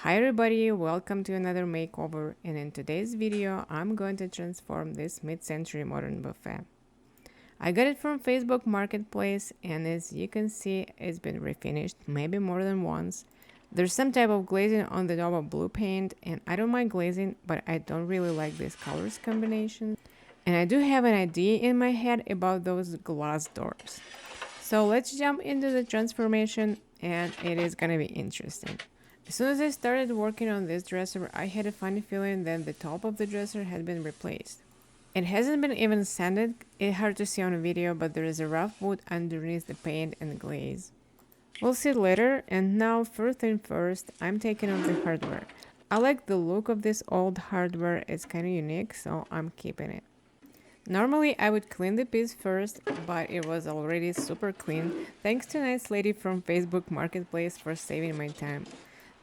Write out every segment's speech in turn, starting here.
Hi everybody, welcome to another makeover, and in today's video I'm going to transform this mid-century modern buffet. I got it from Facebook Marketplace, and as you can see it's been refinished maybe more than once. There's some type of glazing on the top of blue paint, and I don't mind glazing, but I don't really like this colors combination. And I do have an idea in my head about those glass doors. So let's jump into the transformation, and it is gonna be interesting. As soon as I started working on this dresser, I had a funny feeling that the top of the dresser had been replaced. It hasn't been even sanded, it's hard to see on a video, but there is a rough wood underneath the paint and glaze. We'll see later, and now first thing first, I'm taking off the hardware. I like the look of this old hardware, it's kinda unique, so I'm keeping it. Normally I would clean the piece first, but it was already super clean, thanks to a nice lady from Facebook Marketplace for saving my time.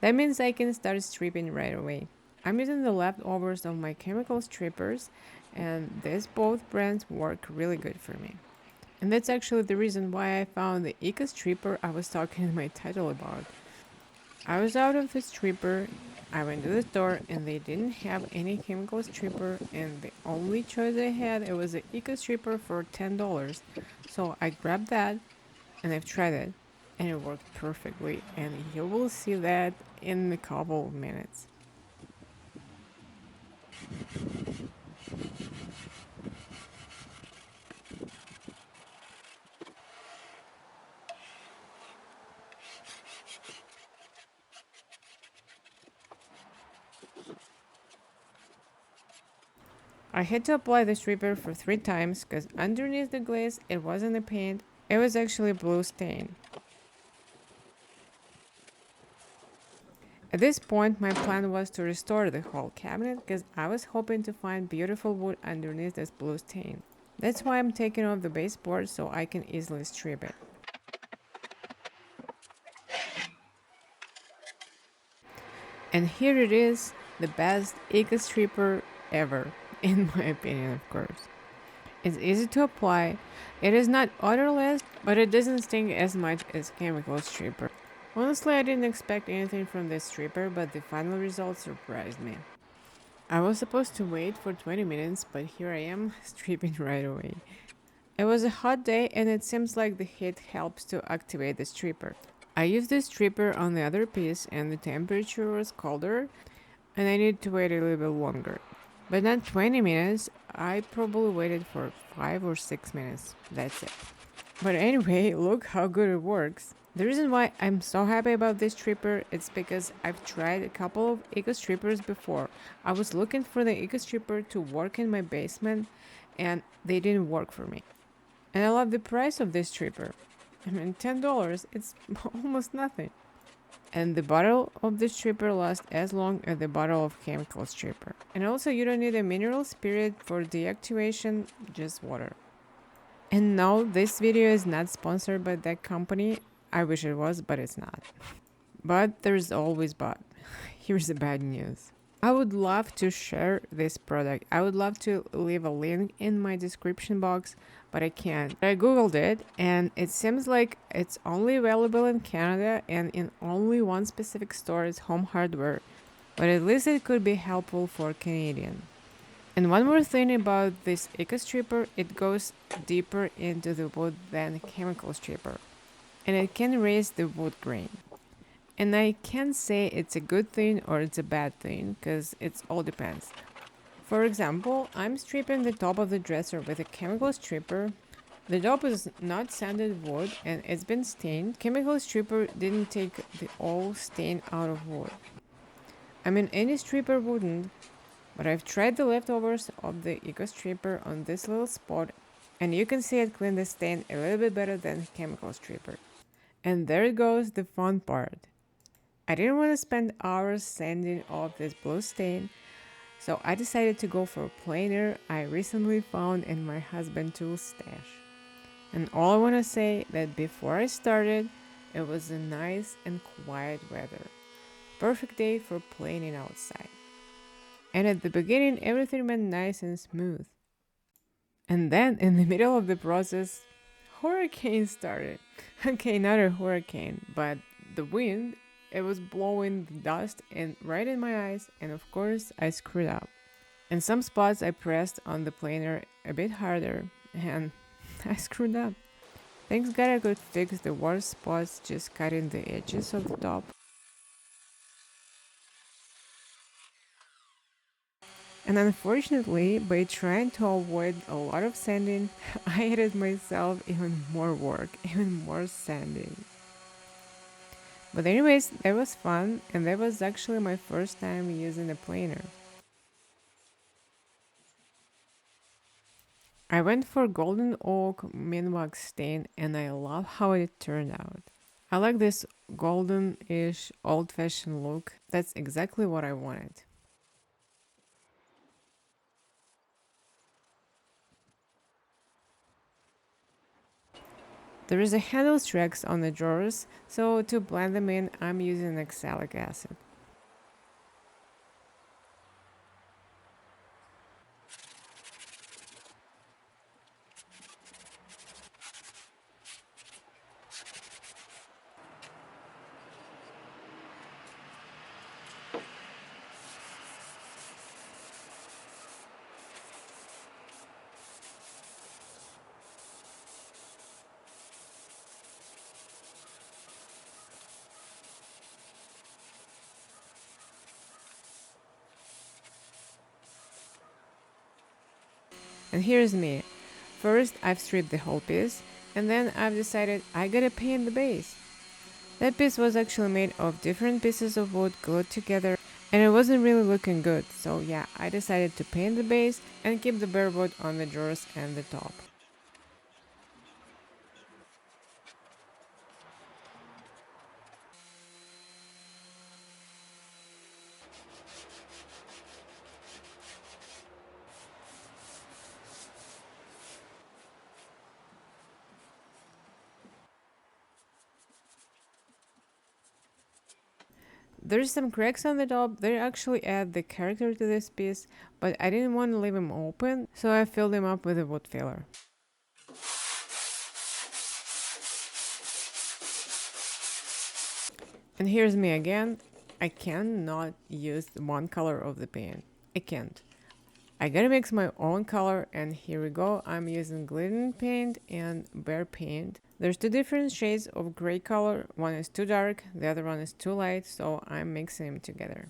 That means I can start stripping right away. I'm using the leftovers of my chemical strippers, and these both brands work really good for me. And that's actually the reason why I found the eco stripper I was talking in my title about. I was out of the stripper, I went to the store and they didn't have any chemical stripper, and the only choice I had, it was an eco stripper for $10. So I grabbed that and I've tried it and it worked perfectly, and you will see that in a couple of minutes. I had to apply the stripper for 3 times because underneath the glaze it wasn't a paint, it was actually blue stain. At this point my plan was to restore the whole cabinet because I was hoping to find beautiful wood underneath this blue stain. That's why I'm taking off the baseboard so I can easily strip it. And here it is, the best eco stripper ever, in my opinion, of course. It's easy to apply, it is not odorless, but it doesn't sting as much as chemical stripper. Honestly, I didn't expect anything from this stripper, but the final result surprised me. I was supposed to wait for 20 minutes, but here I am, stripping right away. It was a hot day and it seems like the heat helps to activate the stripper. I used the stripper on the other piece and the temperature was colder and I needed to wait a little bit longer. But not 20 minutes, I probably waited for 5 or 6 minutes, that's it. But anyway, look how good it works. The reason why I'm so happy about this stripper is because I've tried a couple of eco strippers before. I was looking for the eco stripper to work in my basement and they didn't work for me. And I love the price of this stripper. I mean, $10, it's almost nothing. And the bottle of the stripper lasts as long as the bottle of chemical stripper. And also you don't need a mineral spirit for deactivation, just water. And no, this video is not sponsored by that company. I wish it was, but it's not. But there's always but. Here's the bad news. I would love to share this product. I would love to leave a link in my description box, but I can't. I googled it and it seems like it's only available in Canada and in only one specific store is Home Hardware, but at least it could be helpful for Canadian. And one more thing about this eco stripper, it goes deeper into the wood than chemical stripper, and it can raise the wood grain. And I can't say it's a good thing or it's a bad thing, because it all depends. For example, I'm stripping the top of the dresser with a chemical stripper. The top is not sanded wood and it's been stained. Chemical stripper didn't take the old stain out of wood. I mean, any stripper wouldn't, but I've tried the leftovers of the eco stripper on this little spot, and you can see it clean the stain a little bit better than chemical stripper. And there goes the fun part. I didn't want to spend hours sanding off this blue stain, so I decided to go for a planer I recently found in my husband's tool stash. And all I want to say that before I started, it was a nice and quiet weather. Perfect day for planing outside. And at the beginning, everything went nice and smooth. And then, in the middle of the process, hurricane started. Okay, not a hurricane, but the wind, it was blowing the dust and right in my eyes, and of course I screwed up. In some spots I pressed on the planer a bit harder and I screwed up. Thanks God I could fix the worst spots, just cutting the edges of the top. And unfortunately, by trying to avoid a lot of sanding, I added myself even more work, even more sanding. But anyways, that was fun, and that was actually my first time using a planer. I went for golden oak minwax stain, and I love how it turned out. I like this golden-ish old-fashioned look. That's exactly what I wanted. There is a handle tracks on the drawers, so to blend them in, I'm using oxalic acid. And here's me. First, I've stripped the whole piece, and then I've decided I gotta paint the base. That piece was actually made of different pieces of wood glued together, and it wasn't really looking good, so yeah, I decided to paint the base and keep the bare wood on the drawers and the top. There's some cracks on the top, they actually add the character to this piece, but I didn't want to leave them open, so I filled them up with a wood filler. And here's me again. I cannot use the one color of the paint. I can't. I gotta mix my own color, and here we go. I'm using glitter paint and bear paint. There's two different shades of gray color. One is too dark, the other one is too light, so I'm mixing them together.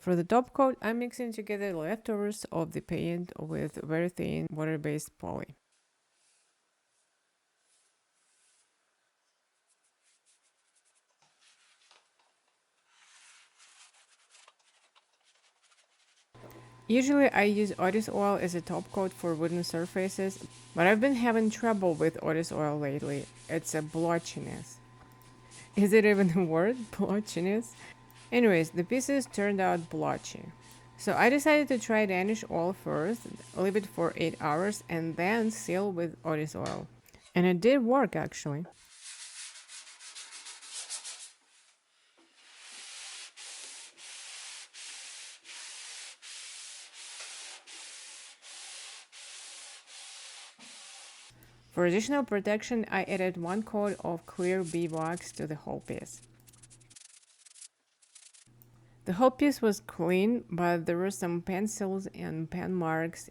For the top coat, I'm mixing together the leftovers of the paint with very thin water-based poly. Usually I use Otis oil as a top coat for wooden surfaces, but I've been having trouble with Otis oil lately. It's a blotchiness. Is it even a word? Blotchiness? Anyways, the pieces turned out blotchy. So I decided to try Danish oil first, leave it for 8 hours, and then seal with Otis oil. And it did work actually. For additional protection, I added one coat of clear beeswax to the whole piece. The whole piece was clean, but there were some pencils and pen marks,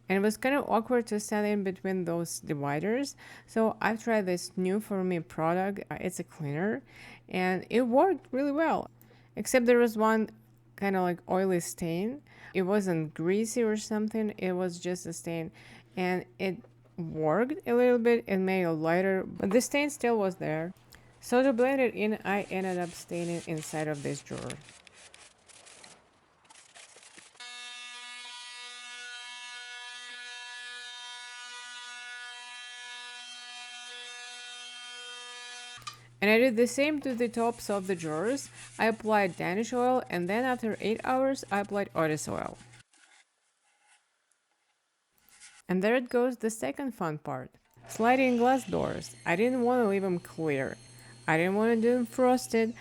and it was kind of awkward to stand in between those dividers. So I've tried this new for me product. It's a cleaner, and it worked really well. Except there was one kind of like oily stain. It wasn't greasy or something. It was just a stain, and it worked a little bit. It made it lighter, but the stain still was there. So to blend it in, I ended up staining inside of this drawer. And I did the same to the tops of the drawers. I applied Danish oil, and then after 8 hours I applied Otis oil. And there it goes, the second fun part. Sliding glass doors. I didn't want to leave them clear. I didn't want to do them frosted.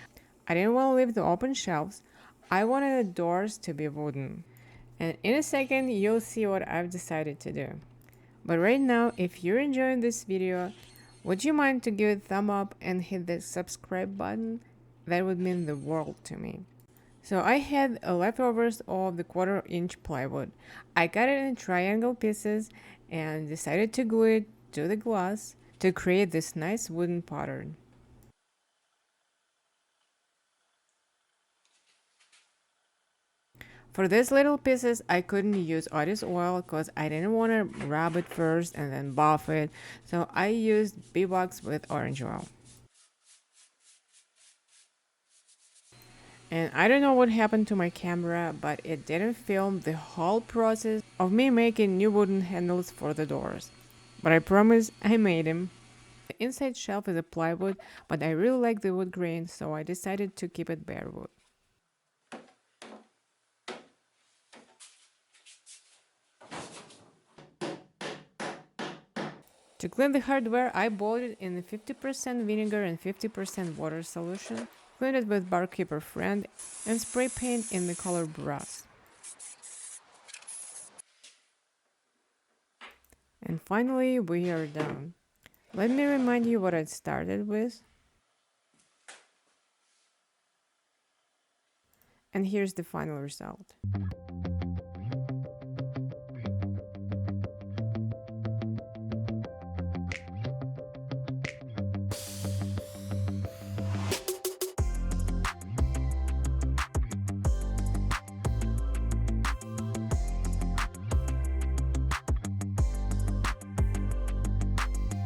I didn't want to leave the open shelves. I wanted the doors to be wooden. And in a second, you'll see what I've decided to do. But right now, if you're enjoying this video, would you mind to give it a thumb up and hit the subscribe button? That would mean the world to me. So I had leftovers of the 1/4 inch plywood. I cut it in triangle pieces and decided to glue it to the glass to create this nice wooden pattern. For these little pieces, I couldn't use Otis oil because I didn't want to rub it first and then buff it. So I used B-Box with orange oil. And I don't know what happened to my camera, but it didn't film the whole process of me making new wooden handles for the doors. But I promise I made them. The inside shelf is a plywood, but I really like the wood grain, so I decided to keep it bare wood. To clean the hardware, I boiled it in a 50% vinegar and 50% water solution, cleaned it with Barkeeper Friend, and spray paint in the color brass. And finally, we are done. Let me remind you what I started with. And here's the final result.